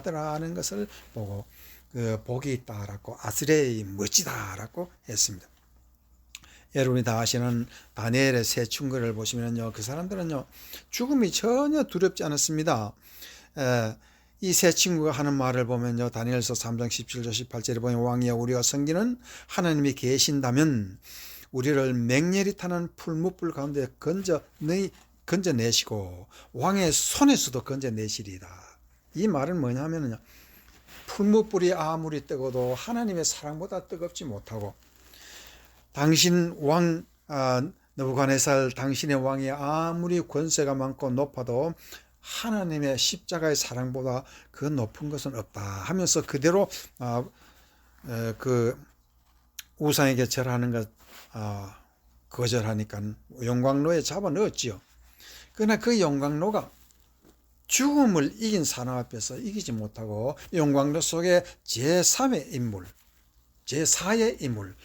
받으라는 것을 보고 그 복이 있다라고 아스레이 멋지다라고 했습니다. 여러분이 다 아시는 다니엘의 세 충고를 보시면요, 그 사람들은요 죽음이 전혀 두렵지 않았습니다. 이 세 친구가 하는 말을 보면요, 다니엘서 3장 17절 18절에 보면 왕이여 우리가 섬기는 하나님이 계신다면 우리를 맹렬히 타는 풀무불 가운데 건져내시고 왕의 손에서도 건져내시리이다. 이 말은 뭐냐면요, 풀무불이 아무리 뜨거도 하나님의 사랑보다 뜨겁지 못하고, 당신 왕 느부갓네살 당신의 왕이 아무리 권세가 많고 높아도 하나님의 십자가의 사랑보다 그 높은 것은 없다 하면서 그대로 그 우상에게 절하는 것 거절하니까 용광로에 잡아넣었지요. 그러나 그 용광로가 죽음을 이긴 사람 앞에서 이기지 못하고 용광로 속에 제3의 인물, 제4의 인물,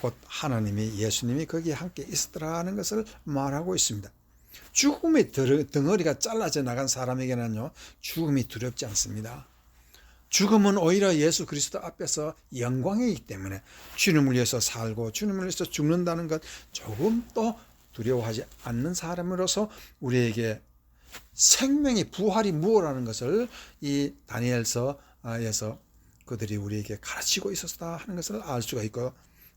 곧 하나님이, 예수님이 거기에 함께 있었더라는 것을 말하고 있습니다. 죽음의 덩어리가 잘라져 나간 사람에게는요, 죽음이 두렵지 않습니다. 죽음은 오히려 예수 그리스도 앞에서 영광이기 때문에 주님을 위해서 살고 주님을 위해서 죽는다는 것 조금도 두려워하지 않는 사람으로서 우리에게 생명의 부활이 무엇이라는 것을 이 다니엘서에서 그들이 우리에게 가르치고 있었다 하는 것을 알 수가 있고,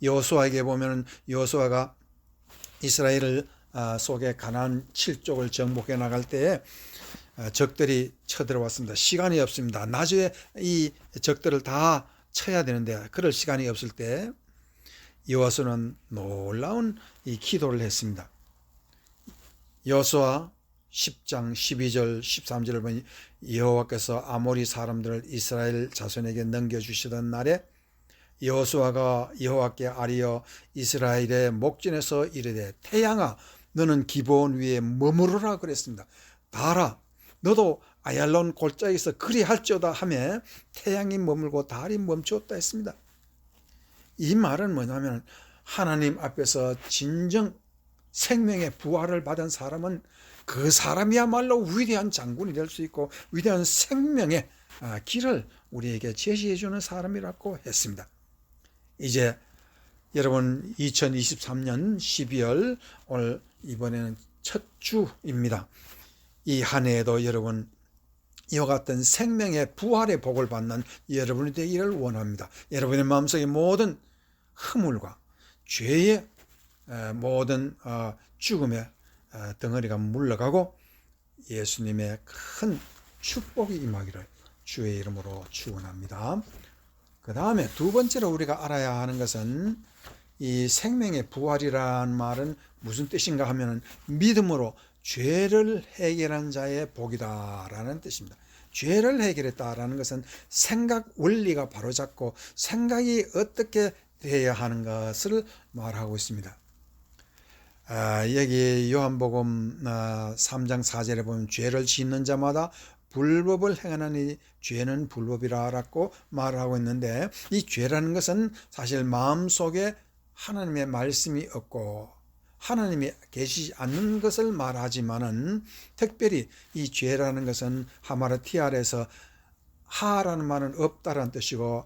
여호수아에게 보면 여호수아가 이스라엘을 속에 가나안 7족을 정복해 나갈 때에 적들이 쳐들어왔습니다. 시간이 없습니다. 낮에 이 적들을 다 쳐야 되는데 그럴 시간이 없을 때 여호수아는 놀라운 이 기도를 했습니다. 여호수아 10장 12절 13절을 보니 여호와께서 아모리 사람들을 이스라엘 자손에게 넘겨주시던 날에 여호수아가 여호와께 아뢰어 이스라엘의 목전에서 이르되 태양아 너는 기브온 위에 머무르라 그랬습니다. 달아 너도 아얄론 골짜기에서 그리할지어다 하며 태양이 머물고 달이 멈추었다 했습니다. 이 말은 뭐냐면 하나님 앞에서 진정 생명의 부활을 받은 사람은 그 사람이야말로 위대한 장군이 될 수 있고 위대한 생명의 길을 우리에게 제시해 주는 사람이라고 했습니다. 이제 여러분 2023년 12월 오늘 이번에는 첫 주입니다. 이 한 해에도 여러분 이와 같은 생명의 부활의 복을 받는 여러분이 되기를 원합니다. 여러분의 마음속에 모든 허물과 죄의 모든 죽음의 덩어리가 물러가고 예수님의 큰 축복이 임하기를 주의 이름으로 축원합니다. 그 다음에 두 번째로 우리가 알아야 하는 것은 이 생명의 부활이라는 말은 무슨 뜻인가 하면 믿음으로 죄를 해결한 자의 복이다라는 뜻입니다. 죄를 해결했다라는 것은 생각 원리가 바로잡고 생각이 어떻게 되어야 하는 것을 말하고 있습니다. 여기 요한복음 3장 4절에 보면 죄를 짓는 자마다 불법을 행하니 죄는 불법이라고 말하고 있는데, 이 죄라는 것은 사실 마음속에 하나님의 말씀이 없고 하나님이 계시지 않는 것을 말하지만은, 특별히 이 죄라는 것은 하마르티알에서 하라는 말은 없다라는 뜻이고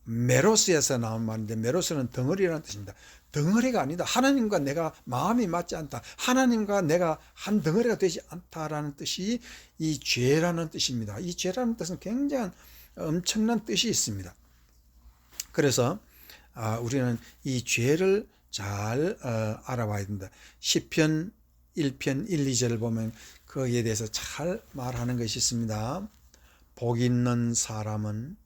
메로스에서 나온 말인데, 메로스는 덩어리라는 뜻입니다. 덩어리가 아니다. 하나님과 내가 마음이 맞지 않다. 하나님과 내가 한 덩어리가 되지 않다라는 뜻이 이 죄라는 뜻입니다. 이 죄라는 뜻은 굉장히 엄청난 뜻이 있습니다. 그래서 우리는 이 죄를 잘 알아봐야 된다. 시편 1편 1, 2절을 보면 거기에 대해서 잘 말하는 것이 있습니다. 복 있는 사람은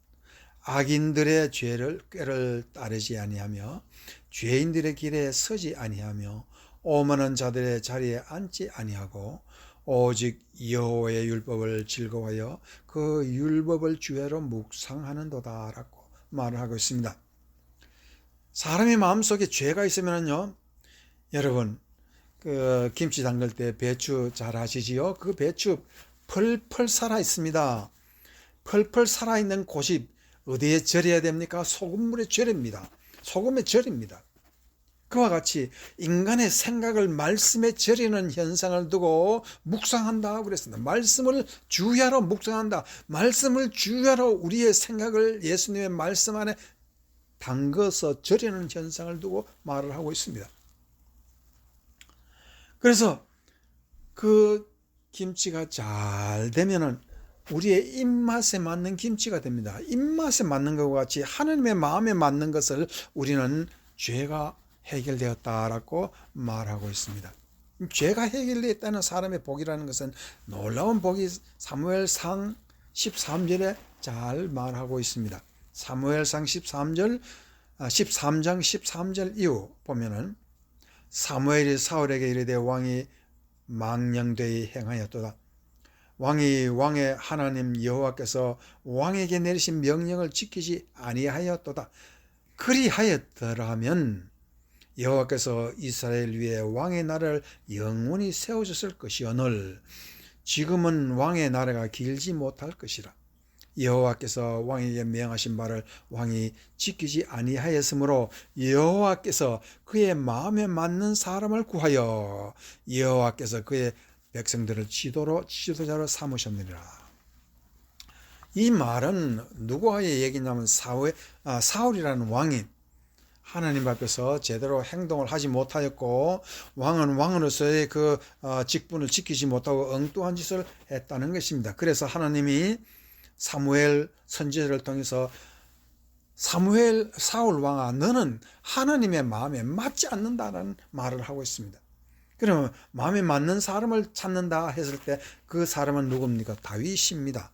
악인들의 꾀를 따르지 아니하며 죄인들의 길에 서지 아니하며 오만한 자들의 자리에 앉지 아니하고 오직 여호와의 율법을 즐거워하여 그 율법을 주야로 묵상하는도다라고 말을 하고 있습니다. 사람의 마음속에 죄가 있으면요, 여러분 그 김치 담글 때 배추 잘 아시지요? 그 배추 펄펄 살아 있습니다. 펄펄 살아있는 곳이 어디에 절여야 됩니까? 소금물에 절입니다. 소금에 절입니다. 그와 같이 인간의 생각을 말씀에 절이는 현상을 두고 묵상한다 그랬습니다. 말씀을 주야로 묵상한다. 말씀을 주야로 우리의 생각을 예수님의 말씀 안에 담궈서 절이는 현상을 두고 말을 하고 있습니다. 그래서 그 김치가 잘 되면은 우리의 입맛에 맞는 김치가 됩니다. 입맛에 맞는 것과 같이 하나님의 마음에 맞는 것을 우리는 죄가 해결되었다라고 말하고 있습니다. 죄가 해결되었다는 사람의 복이라는 것은 놀라운 복이 사무엘상 13절에 잘 말하고 있습니다. 사무엘상 13장 13절 이후 보면은 사무엘이 사울에게 이르되 왕이 망령되이 행하였도다. 왕의 하나님 여호와께서 왕에게 내리신 명령을 지키지 아니하였도다. 그리하였더라면 여호와께서 이스라엘 위에 왕의 나라를 영원히 세우셨을 것이오늘 지금은 왕의 나라가 길지 못할 것이라. 여호와께서 왕에게 명하신 바를 왕이 지키지 아니하였으므로 여호와께서 그의 마음에 맞는 사람을 구하여 여호와께서 그의 백성들을 지도자로 삼으셨느니라. 이 말은 누구와의 얘기냐면 사울이라는 왕이 하나님 앞에서 제대로 행동을 하지 못하였고 왕은 왕으로서의 그 직분을 지키지 못하고 엉뚱한 짓을 했다는 것입니다. 그래서 하나님이 사무엘 선지자를 통해서 사울 왕아 너는 하나님의 마음에 맞지 않는다라는 말을 하고 있습니다. 그러면 마음에 맞는 사람을 찾는다 했을 때 그 사람은 누굽니까? 다윗입니다.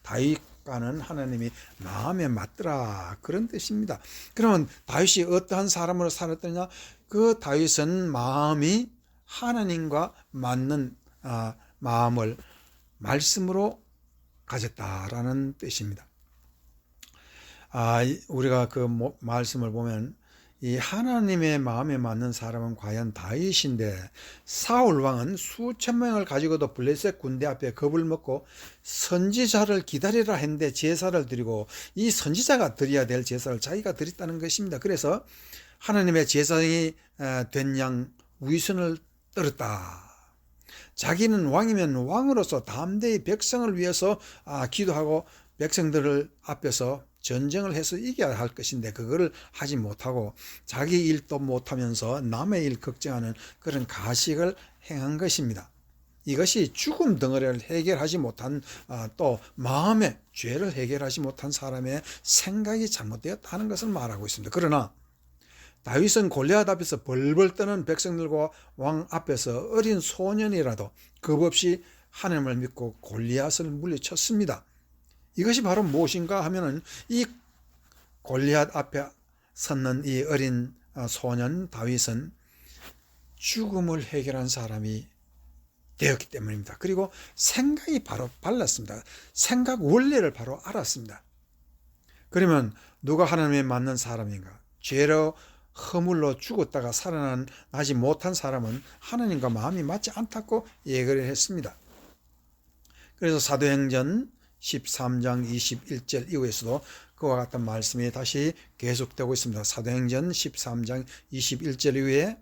다윗과는 하나님이 마음에 맞더라 그런 뜻입니다. 그러면 다윗이 어떠한 사람으로 살았더냐? 그 다윗은 마음이 하나님과 맞는 마음을 말씀으로 가졌다라는 뜻입니다. 우리가 그 말씀을 보면 이 하나님의 마음에 맞는 사람은 과연 다윗인데 사울 왕은 수천 명을 가지고도 블레셋 군대 앞에 겁을 먹고 선지자를 기다리라 했는데 제사를 드리고 이 선지자가 드려야 될 제사를 자기가 드렸다는 것입니다. 그래서 하나님의 제사장이 된 양 위선을 떨었다. 자기는 왕이면 왕으로서 담대히 백성을 위해서 기도하고 백성들을 앞에서 전쟁을 해서 이겨야 할 것인데 그거를 하지 못하고 자기 일도 못하면서 남의 일 걱정하는 그런 가식을 행한 것입니다. 이것이 죽음 덩어리를 해결하지 못한 또 마음의 죄를 해결하지 못한 사람의 생각이 잘못되었다는 것을 말하고 있습니다. 그러나 다윗은 골리앗 앞에서 벌벌 떠는 백성들과 왕 앞에서 어린 소년이라도 겁없이 하나님을 믿고 골리앗을 물리쳤습니다. 이것이 바로 무엇인가 하면은 이 골리앗 앞에 섰는 이 어린 소년 다윗은 죽음을 해결한 사람이 되었기 때문입니다. 그리고 생각이 바로 발랐습니다. 생각 원리를 바로 알았습니다. 그러면 누가 하나님에 맞는 사람인가? 죄로 허물로 죽었다가 살아나지 못한 사람은 하나님과 마음이 맞지 않다고 얘기를 했습니다. 그래서 사도행전 13장 21절 이후에서도 그와 같은 말씀이 다시 계속되고 있습니다. 사도행전 13장 21절 이후에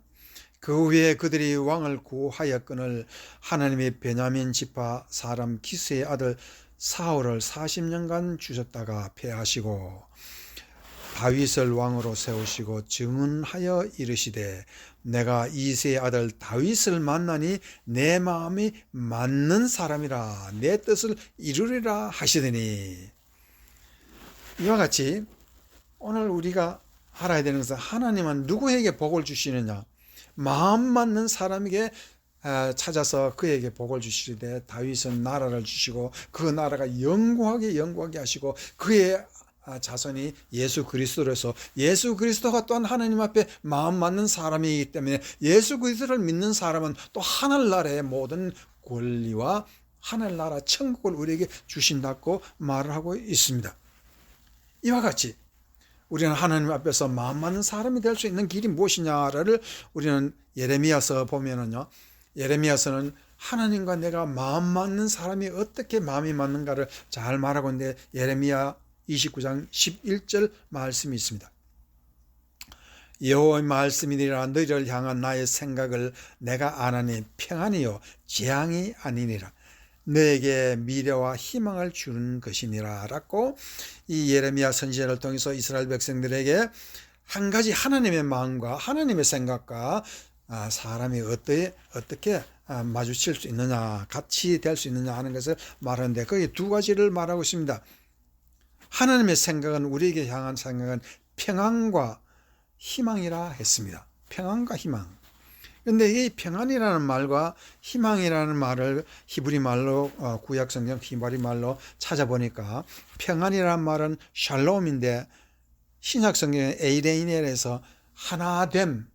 그 후에 그들이 왕을 구하였거늘 하나님의 베냐민 지파 사람 기스의 아들 사울을 40년간 주셨다가 패하시고 다윗을 왕으로 세우시고 증언하여 이르시되 내가 이새의 아들 다윗을 만나니 내 마음이 맞는 사람이라 내 뜻을 이루리라 하시더니 이와 같이 오늘 우리가 알아야 되는 것은 하나님은 누구에게 복을 주시느냐? 마음 맞는 사람에게 찾아서 그에게 복을 주시되 다윗은 나라를 주시고 그 나라가 영구하게 하시고 그의 자손이 예수 그리스도로서 예수 그리스도가 또한 하나님 앞에 마음 맞는 사람이기 때문에 예수 그리스도를 믿는 사람은 또 하늘나라의 모든 권리와 하늘나라 천국을 우리에게 주신다고 말을 하고 있습니다. 이와 같이 우리는 하나님 앞에서 마음 맞는 사람이 될 수 있는 길이 무엇이냐를 우리는 예레미야서 보면은요, 예레미야서는 하나님과 내가 마음 맞는 사람이 어떻게 마음이 맞는가를 잘 말하고 있는데 예레미야 29장 11절 말씀이 있습니다. 여호와의 말씀이니라. 너희를 향한 나의 생각을 내가 아나니 평안이요 재앙이 아니니라. 너에게 미래와 희망을 주는 것이니라 라고 이 예레미야 선지자를 통해서 이스라엘 백성들에게 한 가지 하나님의 마음과 하나님의 생각과 사람이 어떻게 마주칠 수 있느냐, 같이 될 수 있느냐 하는 것을 말하는데, 거기 두 가지를 말하고 있습니다. 하나님의 생각은, 우리에게 향한 생각은 평안과 희망이라 했습니다. 평안과 희망. 그런데 이 평안이라는 말과 희망이라는 말을 히브리 말로, 구약 성경 히브리 말로 찾아보니까 평안이라는 말은 샬롬인데 신약 성경의 에이레인에서 하나됨,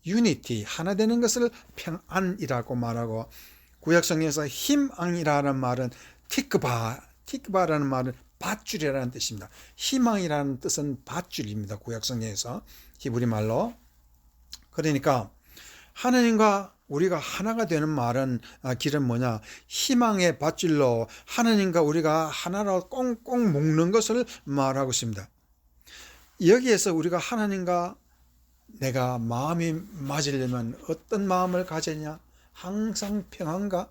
유니티, 하나 되는 것을 평안이라고 말하고, 구약 성경에서 희망이라는 말은 티크바라는 말은 밧줄이라는 뜻입니다. 희망이라는 뜻은 밧줄입니다. 구약 성경에서 히브리 말로. 그러니까 하나님과 우리가 하나가 되는 말은, 길은 뭐냐, 희망의 밧줄로 하나님과 우리가 하나로 꽁꽁 묶는 것을 말하고 있습니다. 여기에서 우리가 하나님과 내가 마음이 맞으려면 어떤 마음을 가지냐, 항상 평안과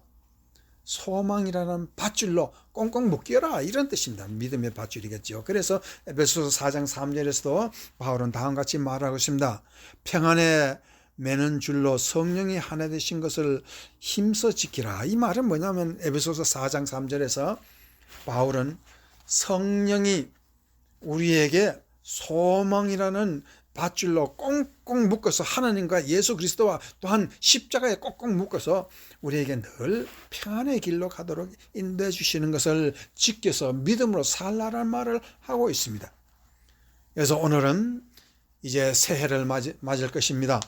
소망이라는 밧줄로 꽁꽁 묶여라, 이런 뜻입니다. 믿음의 밧줄이겠죠. 그래서 에베소서 4장 3절에서도 바울은 다음과 같이 말하고 있습니다. 평안에 매는 줄로 성령이 하나 되신 것을 힘써 지키라. 이 말은 뭐냐면, 에베소서 4장 3절에서 바울은 성령이 우리에게 소망이라는 밧줄로 꽁꽁 묶어서 하나님과 예수 그리스도와 또한 십자가에 꽁꽁 묶어서 우리에게 늘 평안의 길로 가도록 인도해 주시는 것을 지켜서 믿음으로 살라라는 말을 하고 있습니다. 그래서 오늘은 이제 새해를 맞을 것입니다.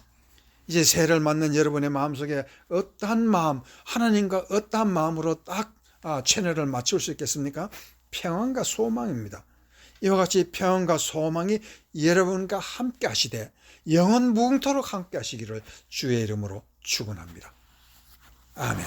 이제 새해를 맞는 여러분의 마음속에 어떠한 마음, 하나님과 어떠한 마음으로 딱 채널을 맞출 수 있겠습니까? 평안과 소망입니다. 이와 같이 평안과 소망이 여러분과 함께 하시되 영원 무궁토록 함께 하시기를 주의 이름으로 축원합니다. 아멘.